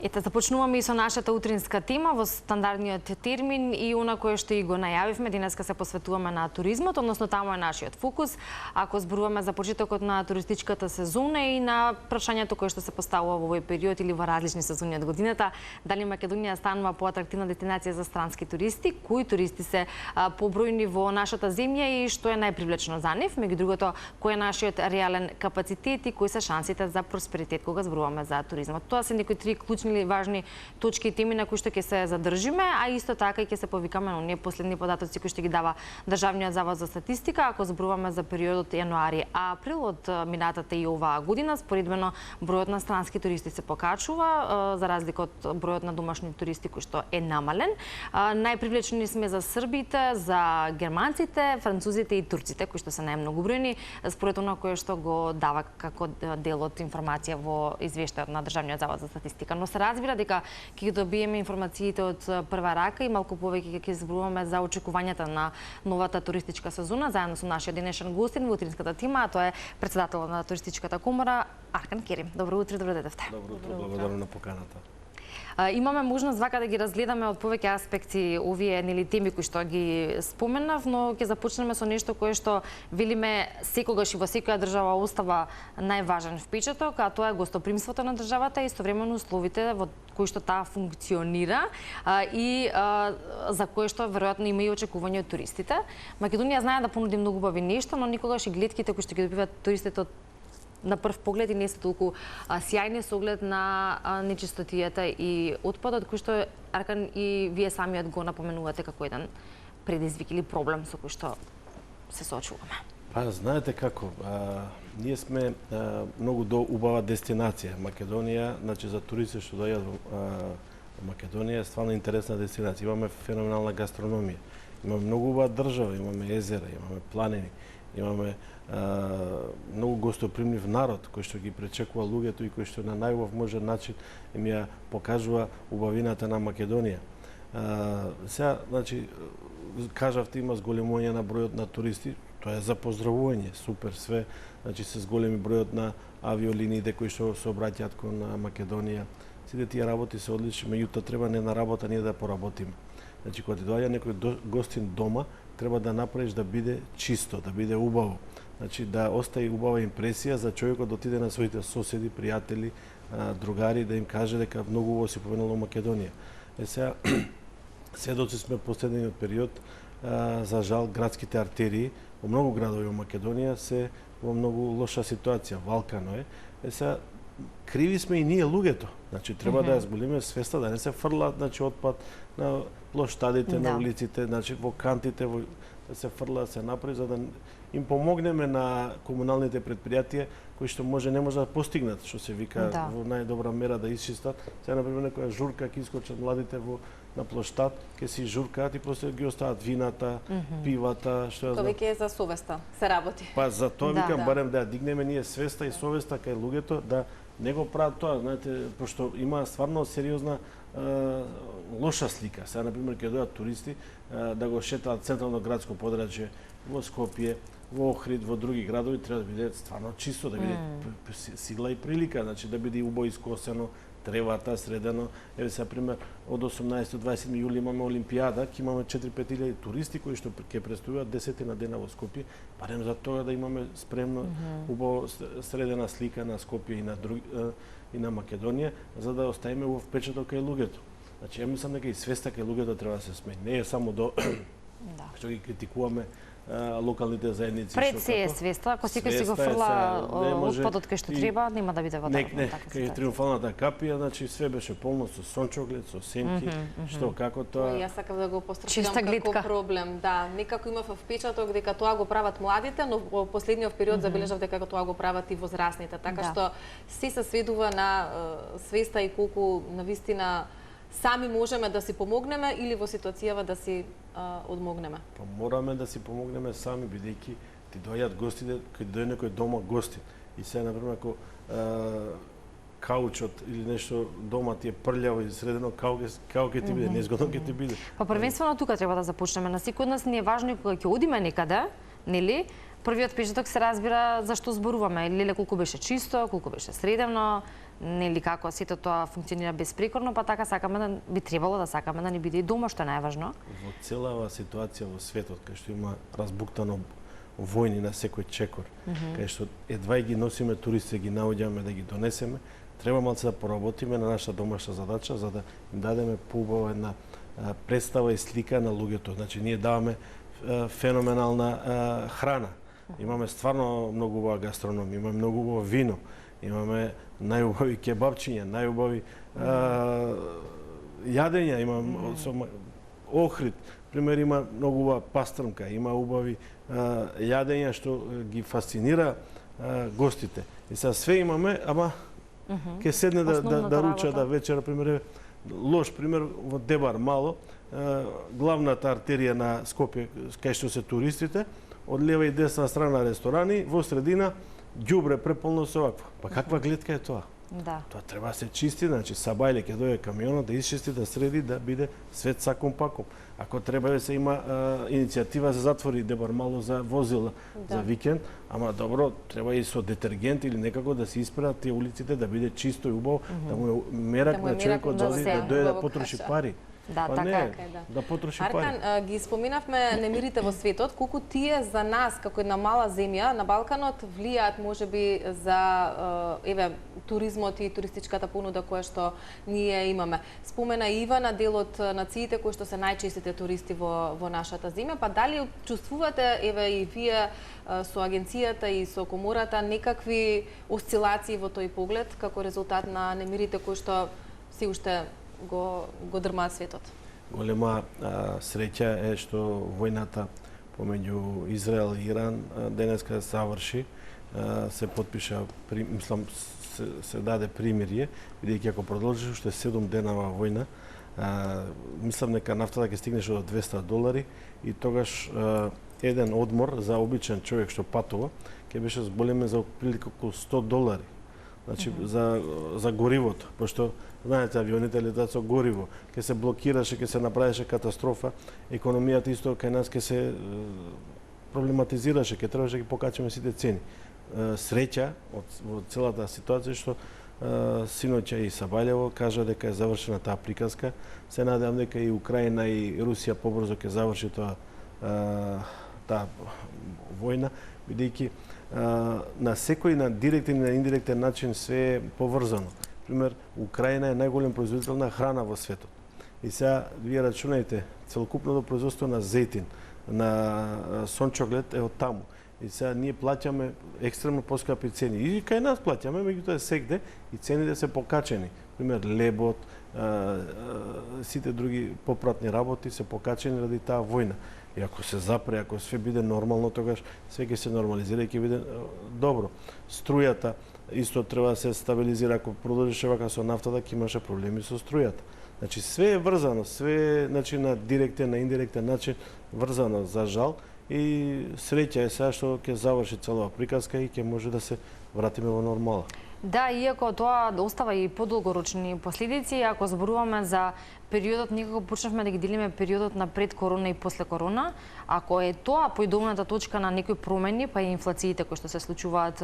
Ете, започнуваме и со нашата утринска тема во стандардниот термин и она кое што и го најавивме, денеска се посветуваме на туризмот, односно таму е нашиот фокус. Ако зборуваме за почетокот на туристичката сезона и на прашањето кое што се поставува во овој период или во различни сезони од годината, дали Македонија станува поатрактивна дестинација за странски туристи, кои туристи се побројни во нашата земја и што е најпривлечно за нив, меѓу другото, кој е нашиот реален капацитет и кои се шансите за просперитет кога зборуваме за туризмот. Тоа се некои три клучни важни точки и теми на кои што ќе се задржиме, а исто така и ќе се повикаме на оние последни податоци кои што ги дава Државниот завод за статистика, ако зборуваме за периодот јануари-април од минатата и оваа година, споредбено бројот на странски туристи се покачува, за разлика од бројот на домашни туристи кој што е намален. Најпривлечени сме за србите, за германците, французите и турците, кои што се најмногобројни, според она кое што го дава како дел од информација во извештајот на Државниот завод за статистика. Но се разбира дека ќе добиеме информациите од прва рака и малку повеќе ќе зборуваме за очекувањата на новата туристичка сезона заедно со нашиот денешен гостин во утринската тема, а тоа е претседателот на туристичката комора Аркан Керим. Добро утро, добро дојдовте. Добро утро, благодарам на поканата. Имаме можност вака да ги разгледаме од повеќе аспекти овие теми кои што ги споменав, но ќе започнеме со нешто кое што велиме секогаш и во секоја држава остава најважен впечаток, а тоа е гостопримството на државата и истовремено условите во кои што таа функционира и за кое што веројатно има и очекување од туристите. Македонија знае да понуди многу убави нешто, но никогаш и глетките кои што ги добиваат туристите на прв поглед и не се толку сјајни со оглед на нечистотијата и отпадот, кој што Аркан и вие самиот го напоменувате како еден предизвик или проблем со кој што се соочуваме. Па, знаете како, ние сме многу убава дестинација. Македонија, значи за туристи што доаѓаат во Македонија е стварно интересна дестинација. Имаме феноменална гастрономија. Имаме многу убава држава, имаме езера, имаме планини, имаме многу гостопримлив народ кој што ги пречекува луѓето и кој што на најубав можен начин им ја покажува убавината на Македонија. Сега, значи, кажавте има зголемување на бројот на туристи, тоа е за поздравување, супер све, значи се зголеми бројот на авиолиниите кои што се обраќаат кон Македонија. Сите тие работи се одлични, меѓутоа треба не на работа ние да поработиме. Значи, кога ти доаѓа некој гостин дома, треба да направиш да биде чисто, да биде убаво. Значи, да остави убава импресија за човекот да отиде на своите соседи, пријатели, другари, да им каже дека многу убаво си повинало Македонија. Сега, сведоци сме последниот период, за жал, градските артерии во многу градови во Македонија се во многу лоша ситуација, валкано е. Сега, криви сме и ние луѓето. Значи, треба да ја зболиме свеста, да не се фрлаат, значи, отпад на плоштадите, на улиците, значи, во кантите, да се фрла, да се направи, за да им помогнеме на комуналните предпријатија кои што не може да постигнат, што се вика во најдобра мера да исчистат. Сега, например, некоја журка ќе искочат младите на плоштад, ќе си журкаат и после ги остават вината, пивата, што ја знам. Тоа веќе е за совеста, се работи. Па за тоа викам барем да ја дигнеме ние свеста и совеста кај луѓето да не го прават тоа, знаете, пошто има стварно сериозна лоша слика. Сега, например, ќе дојдат туристи да го шетаат централно градско подрачје во Скопје, во Охрид, во други градови, треба да биде стварно чисто, да биде сила и прилика, значи да биде убаво искосено, тревата средено. Еве сега пример, од 18 до 27 јули имаме Олимпијада, ќе имаме 4-5 илјади туристи кои што ќе престојуваат 10 на дена во Скопје, барем за тоа да имаме спремно убаво средена слика на Скопје и на Македонија, за да оставиме во впечаток кај луѓето. Значи, ја мислам дека и свеста кај луѓето треба да се смени. Не е само до што ги критикуваме локалните заедници. Пред се е свеста, ако секој си го фрла отпадот кај што треба, нема да биде вода. Не, кај Триумфалната капија, значи све беше полно со сончоглед, со сенки, што како тоа. Јас сакав да го пострашувам како проблем. Да, некако имав впечаток дека тоа го прават младите, но во последниот период забележав дека тоа го прават и возрастните, така што се сведува на свеста и колку навистина сами можеме да си помогнеме или во ситуацијава да си одмогнеме? Па мораме да си помогнеме сами, бидејќи ти доаѓаат гостите, кај дојде некој дома гости. И сега, например, ако каучот или нешто дома ти е прљаво и средено, како ќе ти биде, незгодно ќе ти биде. Па првенствено тука треба да започнеме. На секој од нас не е важно кога ќе одиме некаде, нели? Првиот впечаток се разбира зашто зборуваме, леле колку беше чисто, колку беше средено, нели како сето тоа функционира безпрекорно, па така сакаме да би требало да сакаме да ни биде и дома, што е најважно. Во целава ситуација во светот, кај што има разбуктано војни на секој чекор, кај што едва ги носиме туристи, ги наоѓаме да ги донесеме, треба малце да поработиме на нашата домашна задача за да им дадеме поубава една представа и слика на луѓето. Значи ние даваме феноменална храна. Имаме стварно многу убава гастрономија, имаме многу убаво вино, имаме најубави кебапчиња, најубави јадења, имаме Охрид, пример, има многу убава пастрмка, има убави јадења што ги фасцинира гостите. И сега све имаме, ама ќе седне да руча, да вечера, пример, лош пример во Дебар мало, главната артерија на Скопје, кај што се туристите, од лева и десна страна ресторани, во средина ѓубре преполно со ваква. Па каква гледка е тоа? Да. Тоа треба да се чисти, значи Сабајле ќе дојде камионот да исчисти, да среди, да биде свет саком паком. Ако треба да се има иницијатива за затвори Дебар мало за возила за викенд, ама добро, треба и со детергент или некако да се испраат тие улиците да биде чисто и убаво, да му мерак на човекот да дојде да потроши пари. Да, па така не, е. Да потроши пари. Аркан, ги споминавме немирите во светот, колку тие за нас како една мала земја на Балканот влијаат можеби за туризмот и туристичката понуда која што ние имаме. Спомена Ивана дел од нациите кои што се најчестите туристи во нашата земја, па дали чувствувате и вие со агенцијата и со комората некакви осцилации во тој поглед како резултат на немирите кои што се уште го дрмаат светот? Голема среќа е што војната помеѓу Израел и Иран денеска заврши, се потпиша, мислам, се даде примирие, бидејќи ако продолжи уште 7 денава војна, мислам дека нафтата ќе стигнеше до $200 и тогаш еден одмор за обичен човек што патува ќе беше зголемен за отприлика околу $100. Значи за горивото, пошто знаете авионите летаат со гориво, ќе се блокираше, ќе се направеше катастрофа, економијата исто кај нас ќе се проблематизираше, ќе требаше да ги покачиме сите цени. Среќа во целата ситуација што синоќа и Сабајлево кажа дека е завршена таа приказка. Се надевам дека и Украина и Русија побрзо ќе заврши таа војна, бидејќи на секој на директен и на индиректен начин све е поврзано. Пример, Украина е најголем производител на храна во светот. И сега вие рачунајте, целокупното производство на зејтин, на сончоглед е од таму. И сега ние плаќаме екстремно поскапи цени. И кај нас плаќаме, меѓутоа сегде и цените се покачени. Пример, лебот, сите други попратни работи се покачени ради таа војна. И ако се запре, ако све биде нормално, тогаш све ќе се нормализира и ќе биде добро. Струјата исто треба да се стабилизира. Ако продолжише вака со нафтата, ќе имаше проблеми со струјата. Значи све е врзано, све е на директен, на индиректен начин врзано, за жал. И среќа е сега што ќе заврши целава приказка и ќе може да се вратиме во нормала. Да, иако тоа остава и подолгорочни последици, ако зборуваме за периодот, некако почнавме да ги делиме периодот на пред корона и после корона, ако е тоа поидовната точка на некои промени, па и инфлациите кои што се случуваат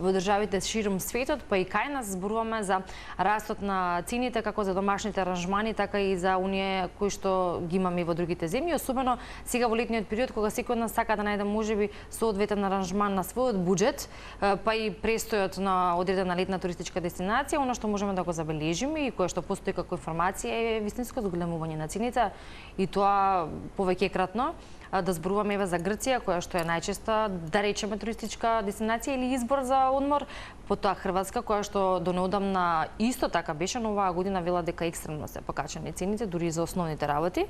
во државите широм светот, па и кај нас зборуваме за растот на цените како за домашните аранжмани, така и за оние кои што ги имаме во другите земји, особено сега во летниот период кога секој од нас сака да најде можеби соодветен аранжман на својот буџет, па и престојот на одредена летна туристичка дестинација, она што можеме да го забележиме и кое што постои како информација е вистинско зголемување на цените и тоа повеќекратно. Да зборуваме еве за Грција, која што е најчеста, да речеме, туристичка дестинација или избор за одмор, потоа Хрватска, која што до неодамна исто така беше, но оваа година вела дека екстремно се покачени цените, дури и за основните работи.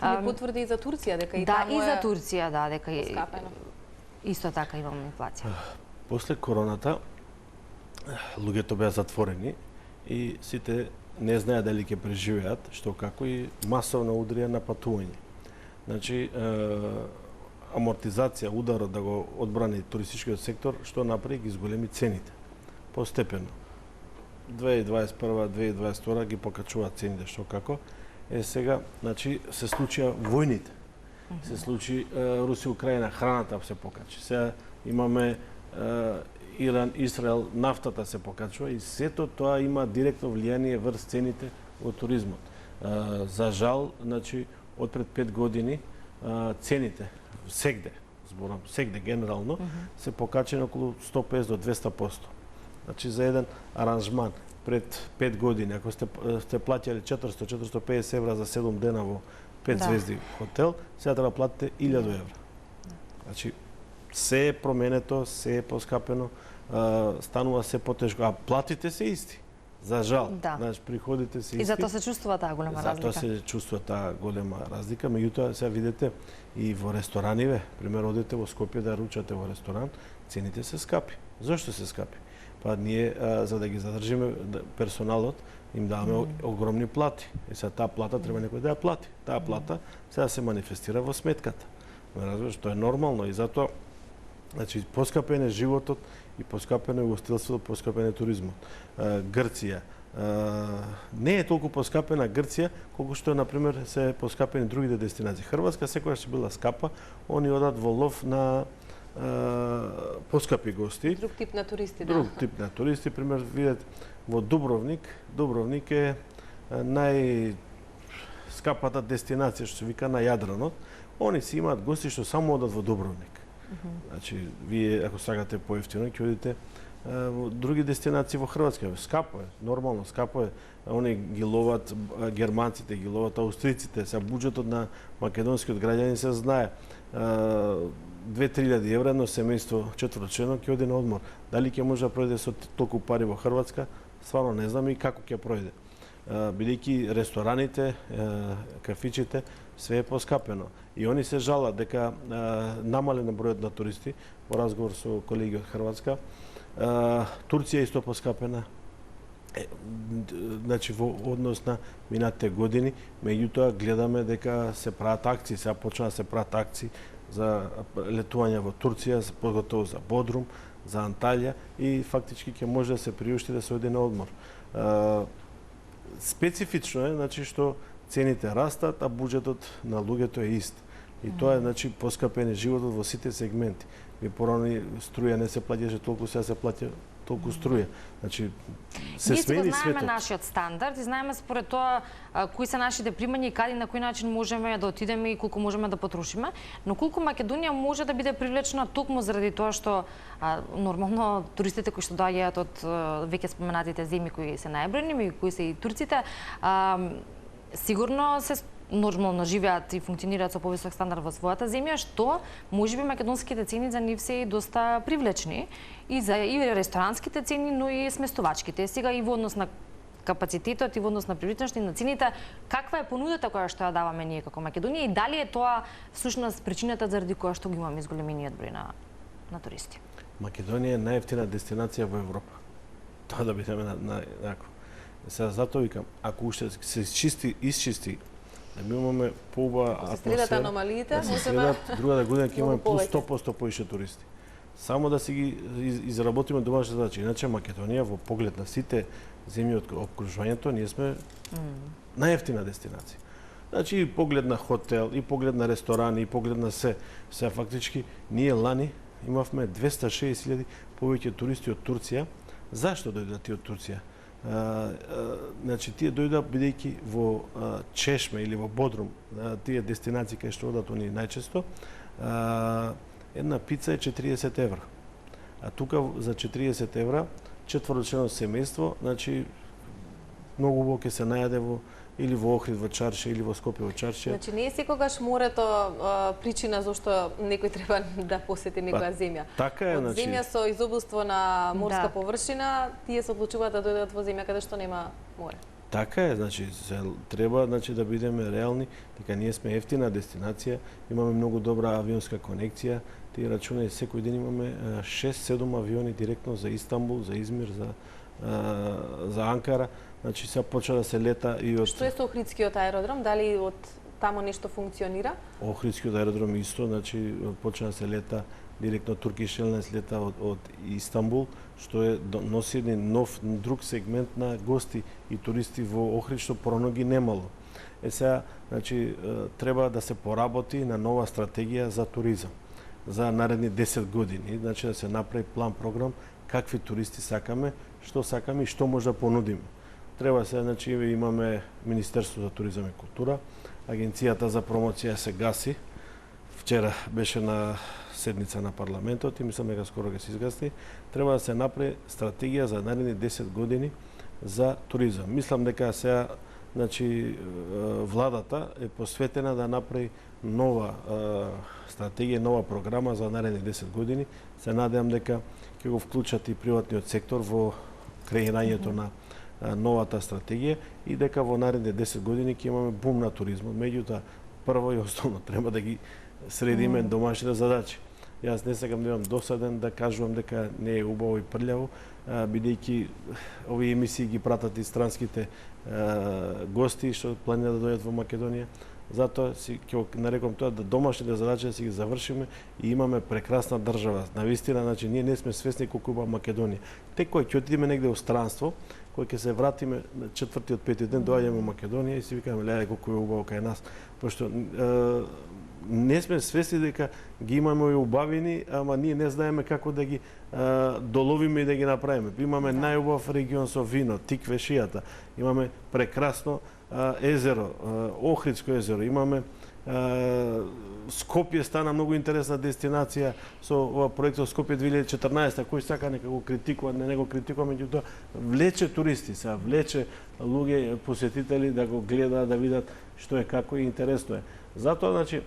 Не потврди и за Турција дека и таму е. Да, и за Турција, да, дека исто така имаме инфлација. После короната луѓето беа затворени и сите не знаеа дали ќе преживеат, што како и масовна удрија на патување. Значи, амортизација, ударот да го одбрани туристичкиот сектор, што направи ги зголеми цените. Постепено. 2021-2022 ги покачуваат цените, што како. Сега, значи, се случија војните. Се случи Русија, Украина, храната се покачи. Сега имаме Иран, Израел, нафтата се покачува и сето тоа има директно влијание врз цените во туризмот. За жал, значи, од пред 5 години цените сегде, зборам, сегде генерално, се покачени околу 150 до 200%. Значи, за еден аранжман пред 5 години, ако сте платили 400-450 евра за 7 дена во 5 звезди хотел, сега треба платите 1000 евра. Значи, се е променето, се е поскапено, станува се потешко, а платите се исти. За жал, значи приходите се исти. И затоа се чувствува таа голема разлика. Затоа се чувствува таа голема разлика, меѓутоа сега видите и во рестораниве, пример одите во Скопје да ручате во ресторан, цените се скапи. Зошто се скапи? Па ние за да ги задржиме персоналот им даваме огромни плати. И сега таа плата треба некој да ја плати. Таа плата сега се манифестира во сметката. Разбираш, тоа е нормално и затоа значи поскапен е животот и поскапено е угостителството, поскапен е туризмот. Грција не е толку поскапена Грција колку што на пример се поскапени другите дестинации. Хрватска секогаш ќе била скапа, они одат во лов на поскапи гости. Друг тип на туристи, Друг тип на туристи, пример видите во Дубровник. Дубровник е најскапата дестинација што се вика на Јадранот. Они си имаат гости што само одат во Дубровник. Значи, вие ако сакате поевтино ќе одите во други дестинации во Хрватска. Скапо е, нормално скапо е. Они ги ловат германците, ги ловат аустриците. Сега буџетот на македонскиот граѓанин се знае. 2-3 евра едно семејство четворочлено ќе оди на одмор. Дали ќе може да пројде со толку пари во Хрватска? Стварно не знам и како ќе пројде. Бидејќи рестораните, кафичите, све е поскапено. И они се жалат дека намален бројот на туристи, во разговор со колеги од Хрватска. Турција исто поскапена. Значи во однос на минатите години, меѓутоа гледаме дека се прават акции, сега почна да се прават акции за летување во Турција, поготово за Бодрум, за Анталија и фактички ќе може да се приушти да се оди на одмор. Специфично е, значи, што цените растат, а буџетот на луѓето е ист. И тоа е, значи, поскапен животот во сите сегменти. И порано струја не се плаќаше толку, сега се плаќа толку струја. Значи, се смени светот. Ние знаеме нашиот стандард и знаеме според тоа кои се нашите примања и каде на кој начин можеме да отидеме и колку можеме да потрошиме, но колку Македонија може да биде привлечена токму заради тоа што нормално туристите кои што доаѓаат од веќе споменатите земји кои се најбројни, кои се и турците, сигурно се нормално живеат и функционираат со повисок стандард во својата земја, што можеби македонските цени за нив се доста привлечни и за и ресторанските цени, но и сместувачките. Сега и во однос на капацитетот и во однос на привлечност на цените, каква е понудата која што ја даваме ние како Македонија и дали е тоа всушност причината заради која што ги имаме изголемениот број на туристи? Македонија е најевтина дестинација во Европа. Тоа да бидеме на сега затоа викам, ако уште се изчисти да ми имаме поубава атмосфера, аномалиите, другата година ќе имаме плюс 100% поише туристи. Само да си ги изработиме домашните задачи. Иначе Македонија во поглед на сите земји од окружувањето, ние сме најевтина дестинација. Значи и поглед на хотел, и поглед на ресторани, и поглед на се. Сега фактички ние лани имавме 260.000 повеќе туристи од Турција. Зашто дојдат тие од Турција? Значи тие дојдат бидејќи во Чешме или во Бодрум, тие дестинации кај што одат они најчесто, една пица е 40 евра. А тука за 40 евра четворочлено семејство, значи многу убаво ќе се најаде во или во Охрид во Чаршија или во Скопје во Чаршија. Значи не е секогаш морето причина зашто некој треба да посети некоја земја. Така е, значи земја со изобилство на морска површина, тие се одлучуваат да дојдат во земја каде што нема море. Така е, значи треба да бидеме реални, дека ние сме ефтина дестинација, имаме многу добра авионска конекција. Ти рачунај секој ден имаме 6-7 авиони директно за Истанбул, за Измир, за Анкара. Значи сега почна да се лета и од... Што е со Охридскиот аеродром? Дали од тамо нешто функционира? Охридскиот аеродром исто, значи почна да се лета директно Turkish Airlines лета од Истанбул, што носи еден нов друг сегмент на гости и туристи во Охрид што порано ги немало. Сега, значи треба да се поработи на нова стратегија за туризам. за наредни 10 години, значи да се направи план програм какви туристи сакаме, што сакаме и што може да понудиме. Треба се, значи имаме Министерство за туризам и култура, Агенцијата за промоција се гаси. Вчера беше на седница на парламентот и мислам дека скоро ќе се изгасни. Треба да се направи стратегија за наредни 10 години за туризам. Мислам дека сега, значи, владата е посветена да направи нова стратегија, нова програма за наредни 10 години. Се надевам дека ќе го вклучат и приватниот сектор во креирањето на новата стратегија и дека во наредни 10 години ќе имаме бум на туризмот. Меѓутоа, прво и основно треба да ги средиме домашните задачи. Јас не сакам да имам досаден да кажувам дека не е убаво и прљаво, бидејќи овие емисии ги пратат и странските гости што планираат да дојдат во Македонија. Затоа ќе нарекам тоа да домашните задачи да си ги завршиме и имаме прекрасна држава. Навистина, значи ние не сме свесни колку убава Македонија. Тек кој ќе отидеме негде во странство, кој ќе се вратиме на четвртиот, петиот ден, доаѓаме во Македонија и си викаме леле колку е убаво кај нас, пошто не сме свесни дека ги имаме и убавини, ама ние не знаеме како да ги доловиме и да ги направиме. Имаме најубав регион со вино, Тиквешијата. Имаме прекрасно езеро, Охридско езеро. Имаме Скопје стана многу интересна дестинација со проектот Скопје 2014, кој сака нека го критикува, не го критикува, меѓутоа влече туристи, сега влече луѓе, посетители да го гледаат, да видат што е, како и интересно е. Затоа, значи,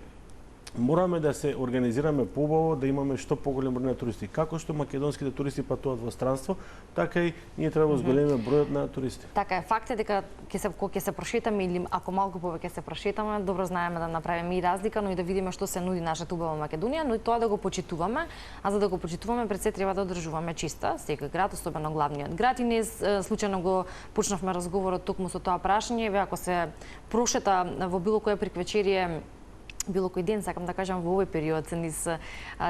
мораме да се организираме поубаво, да имаме што поголем број на туристи. Како што македонските туристи патуваат во странство, така и ние треба да зголемиме бројот на туристи. Така е, факт е дека кога ќе се прошетаме или ако малку повеќе се прошетаме, добро знаеме да направиме и разлика, но и да видиме што се нуди нашата убава Македонија, но и тоа да го почитуваме, а за да го почитуваме пред се треба да одржуваме чиста секој град, особено главниот град, и не случајно го почнавме разговорот токму со тоа прашање, ако се прошета во било кое приквечерие било кој ден, сакам да кажам, во овој период низ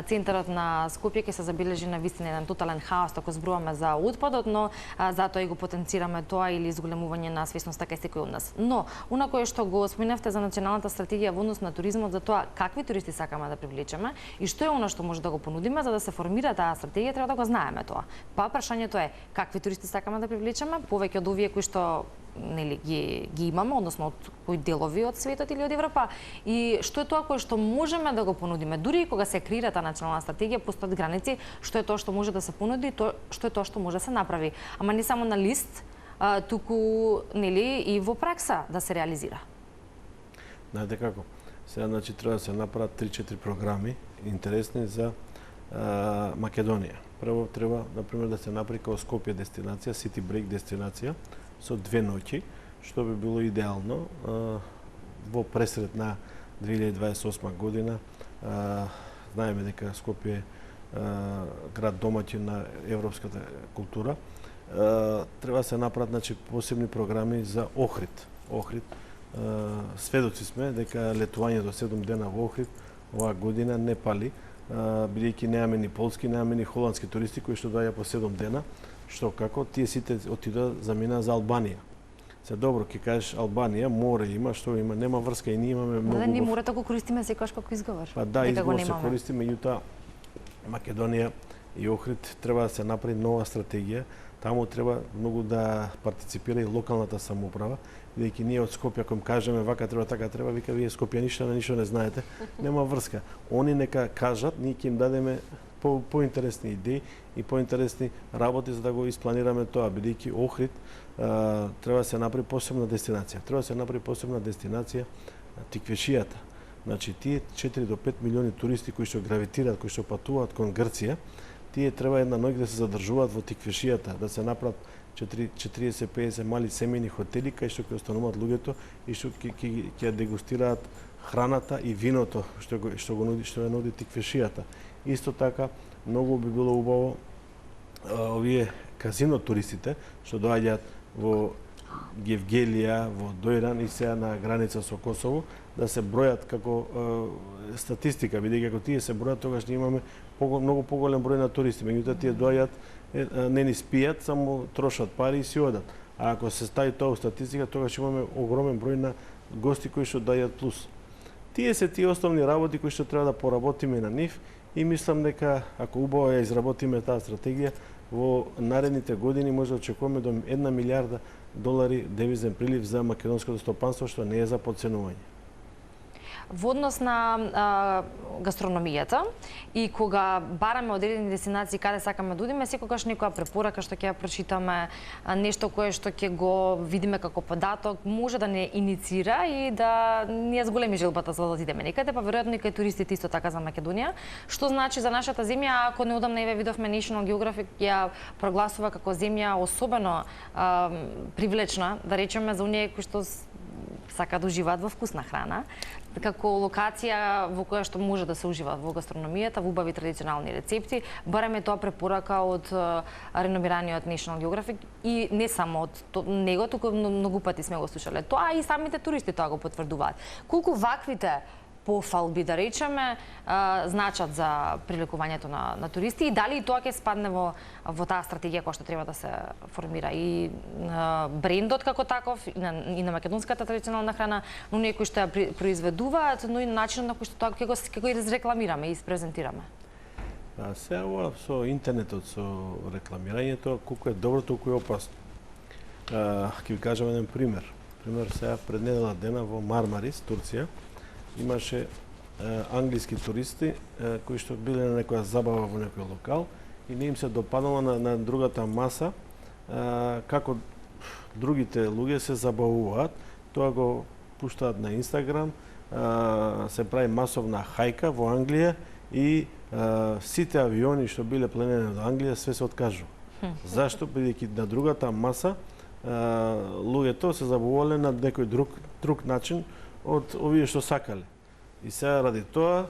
центарот на Скопје ќе се забележи на вистина еден тотален хаос ако зборуваме за отпадот, но затоа и го потенцираме тоа или изголемување на свесноста кај секој од нас. Но, онакое што го споменавте за националната стратегија во однос на туризмот, за тоа какви туристи сакаме да привлечеме и што е она што може да го понудиме, за да се формира таа стратегија, треба да го знаеме тоа. Па прашањето е какви туристи сакаме да привлечеме, повеќе од овие кои што нели ги имаме, односно од кои делови од светот или од Европа, и што е тоа кое што можеме да го понудиме. Дури и кога се креира таа национална стратегија, постојат граници, што е тоа што може да се понуди, што е тоа што може да се направи. Ама не само на лист, туку нели и во пракса да се реализира. Знаете како? Сега, значи, треба да се направат 3-4 програми интересни за Македонија. Прво треба, например, да се направи како Скопје дестинација, City Break дестинација, со 2 ноќи, што би било идеално во пресред на 2028 година. Знаеме дека Скопје е град домаќин на европската култура. Треба да се направат, значи, посебни програми за Охрид. Охрид, сведоци сме дека летувањето 7 дена во Охрид оваа година не пали, бидејќи немаме ни полски, немаме ни холандски туристи кои што доаѓа по 7 дена. Што како тие сите отидоа замина за Албанија. Се добро ќе кажеш Албанија, море има, што има, нема врска и ние имаме многу. Да, ние морето го користиме секогаш како изговор. Па да, изговор се користи, меѓутоа Македонија и Охрид треба да се направи нова стратегија. Таму треба многу да партиципира и локалната самоуправа, бидејќи ние од Скопје кога кажеме вака треба, така треба, вика вие скопјаништа ништо не знаете, нема врска. Они нека кажат, ние ќе им дадеме поинтересни идеи и поинтересни работи за да го испланираме тоа, бидејќи Охрид треба да се направи посебна дестинација. Треба да се направи посебна дестинација Тиквешијата. Значи тие 4 до 5 милиони туристи кои што гравитираат, кои што патуваат кон Грција, тие треба една ноќ да се задржуваат во Тиквешијата, да се направат 40-50 мали семејни хотели кај што ќе остануваат луѓето и што ќе дегустираат храната и виното што ја нуди Тиквешијата. Исто така, многу би било убаво овие казино туристите што доаѓаат во Гевгелија, во Дојран и сега на граница со Косово, да се бројат како статистика, бидејќи ако тие се бројат, тогаш ние имаме многу поголем број на туристи. Меѓутоа тие доаѓаат, не ни спијат, само трошат пари и си одат. А ако се стави тоа во статистика, тогаш имаме огромен број на гости кои што дајат плюс. Тие се тие основни работи кои што треба да поработиме на нив и мислам дека ако убаво ја изработиме таа стратегија, во наредните години може да очекуваме до 1 милиарда долари девизен прилив за македонското стопанство, што не е за потценување. Во однос на гастрономијата и кога бараме одредени дестинации каде сакаме да одиме, секогаш некоја препорака што ќе ја прочитаме, нешто кое што ќе го видиме како податок, може да не иницира и да ни ја зголеми желбата за да одидеме некаде, па веројатно и кај туристите исто така за Македонија. Што значи за нашата земја, ако неодамна еве видовме National Geographic ја прогласува како земја особено привлечна, да речеме за оние кои што сака да уживаат во вкусна храна, како локација во која што може да се ужива во гастрономијата, во убави традиционални рецепти, бараме тоа препорака од реномираниот National Geographic и не само од него, туку многу пати сме го слушале. Тоа и самите туристи тоа го потврдуваат. Колку ваквите пофалби, да речеме, значат за привлекувањето на туристи и дали и тоа ќе спадне во таа стратегија која што треба да се формира и брендот како таков и на македонската традиционална храна, но оние кои што ја произведуваат, но и начинот на кој што тоа ќе го изрекламираме и испрезентираме. Сега ова со интернетот, со рекламирањето, колку е добро, толку е опасно. Ќе ви кажам еден пример. Сега пред недела дена во Мармарис, Турција, имаше англиски туристи кои што биле на некоја забава во некој локал и не им се допаднало на другата маса како другите луѓе се забавуваат. Тоа го пуштаат на Инстаграм, се прави масовна хајка во Англија и сите авиони што биле пленени од Англија све се откажува. Зашто? Бидејќи на другата маса луѓето се забавувале на некој друг начин од овие што сакале. И сега ради тоа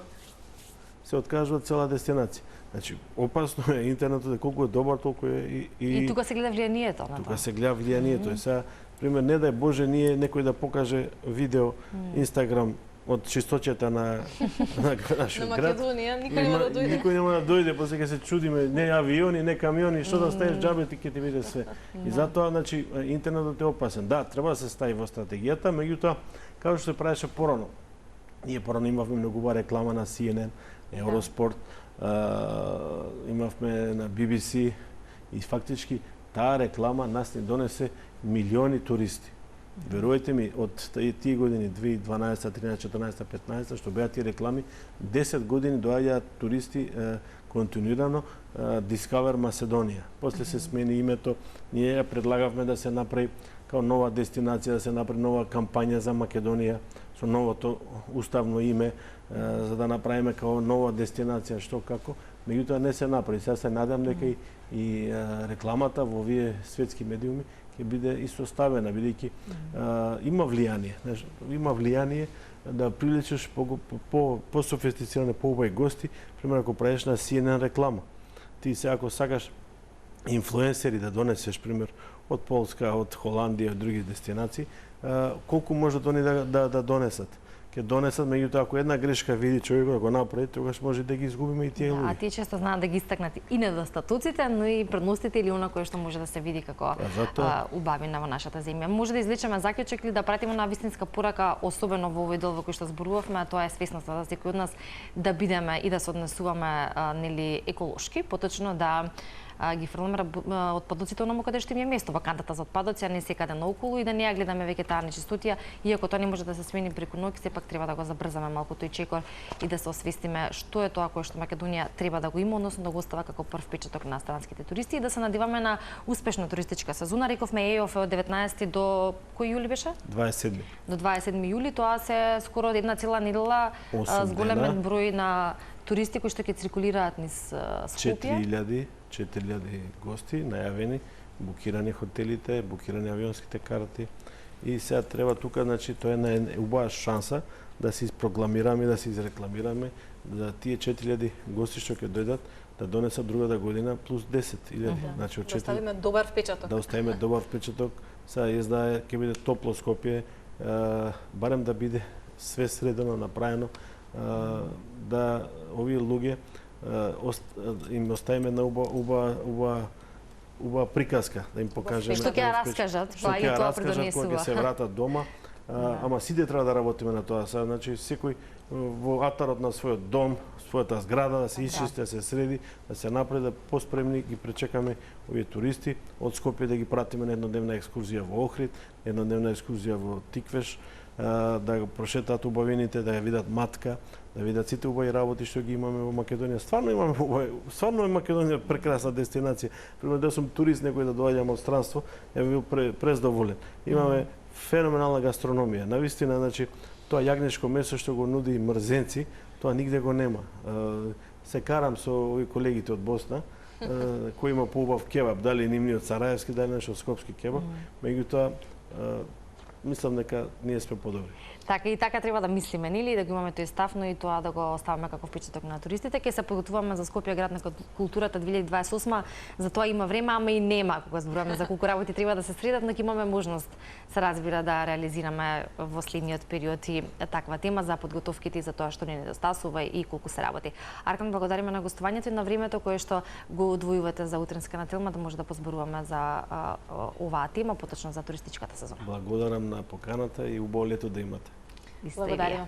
се откажува цела дестинација. Значи, опасно е интернетот, колку е добар, толку е и тука се гледа влијанието на тоа. Тука се гледа влијанието. И сега, пример, не дај Боже, ние некој да покаже видео Инстаграм од чистоќата на нашиот град. На Македонија никој нема да дојде. Никој нема да дојде, после ќе се чудиме, не авиони, не камиони, што да ставиш џабе, ти ќе ти биде све. И затоа, значи, интернетот е опасен. Да, треба да се стави во стратегијата, меѓутоа, како што се правеше порано. Ние порано имавме многува реклама на CNN, Eurosport, имавме на BBC и фактички таа реклама нас ни донесе милиони туристи. Верувајте ми, од тие години 2012, 13, 14, 15, што беа тие реклами, 10 години доаѓаат туристи континуирано Discover Macedоnia. После се смени името, ние ја предлагавме да се направи као нова дестинација, да се направи нова кампања за Македонија со новото уставно име, за да направиме као нова дестинација, што како. Меѓутоа не се направи. Сега се надам дека и рекламата во овие светски медиуми ќе биде истоставена, бидејќи има влијание. Има влијание да привлечеш по-софистицирани, поубави гости. Пример, ако правиш на CNN реклама, ти сега ако сакаш инфлуенсери да донесеш, пример, од Полска, од Холандија, од други дестинации, колку може да донесат? Ќе донесат, меѓутоа ако една грешка види човекот да го направи, тогаш може да ги изгубиме и тие луѓе. А тие често знаат да ги истакнат и недостатоците, но и предностите или она кое што може да се види како убавина во нашата земја. Може да извлечеме заклучок или да пратиме на вистинска порака, особено во овој дел во кој што зборувавме, а тоа е свесноста за секој од нас да бидеме и да се однесуваме нели еколошки, поточно да ги фрламе отпадоците онаму каде што им е место, во кантата за отпадоци, а не секаде наоколу и да не ја гледаме веќе таа нечистотија, иако тоа не може да се смени преку ноќ, сепак треба да го забрзаме малку тој чекор и да се освестиме што е тоа кое што Македонија треба да го има, односно да го остава како прв впечаток на странските туристи и да се надеваме на успешна туристичка сезона. Рековме ЕОФ од 19 до кој јули беше? 27. До 27 јули, тоа се скоро една цела недела зголемен број на туристи кои што ќе циркулираат низ Скопје. 4000 гости најавени, букирани хотелите, букирани авионските карти и сега треба тука, значи, тоа е една убава шанса да се изпрокламираме, да се изрекламираме за тие 4000 гости што ќе дојдат да донесат другата година плюс 10.000. Значи од 4 да оставиме добар впечаток. Да оставиме добар впечаток. Сега езда ќе биде топло Скопје, барем да биде све средено направено, да овие луѓе им оставиме на убава приказка, да им покажеме што ќе ја раскажат, што ќе ја раскажат придонесува кога ќе се вратат дома, ама сите треба да работиме на тоа. Значи секој во атарот на својот дом, својата зграда да се исчисти, да се среди, да се направи, да поспремни ги пречекаме овие туристи од Скопје, да ги пратиме на еднодневна екскурзија во Охрид, еднодневна екскурзија во Тиквеш, да го прошетаат убавините, да ја видат Матка, да видат сите убави работи што ги имаме во Македонија. Стварно имаме убави, стварно е Македонија прекрасна дестинација. Пример да сум турист некој да доаѓам од странство, ја бил прездоволен. Имаме феноменална гастрономија. Навистина, значи, тоа јагнешко месо што го нуди Мрзенци, тоа нигде го нема. Се карам со овие колегите од Босна, кој има поубав кебаб, дали нивниот сараевски, дали нашиот скопски кебаб, меѓутоа мислам дека ние сме подобри. Така и така треба да мислиме, нели, да го имаме тој став, но и тоа да го оставаме како впечаток на туристите. Ке се подготвуваме за Скопје град на културата 2028, за тоа има време, ама и нема. Кога зборуваме за колку работи треба да се средат, но ќе имаме можност, се разбира, да реализираме во следниот период и таква тема за подготовките и за тоа што не недостасува и колку се работи. Аркан, благодариме на гостувањето и на времето кое што го одвојувате за утринска на Телма, да може да позборуваме за оваа тема, поточно за туристичката сезона. Благодарам на поканата и убаво лето да имате. Благодарам.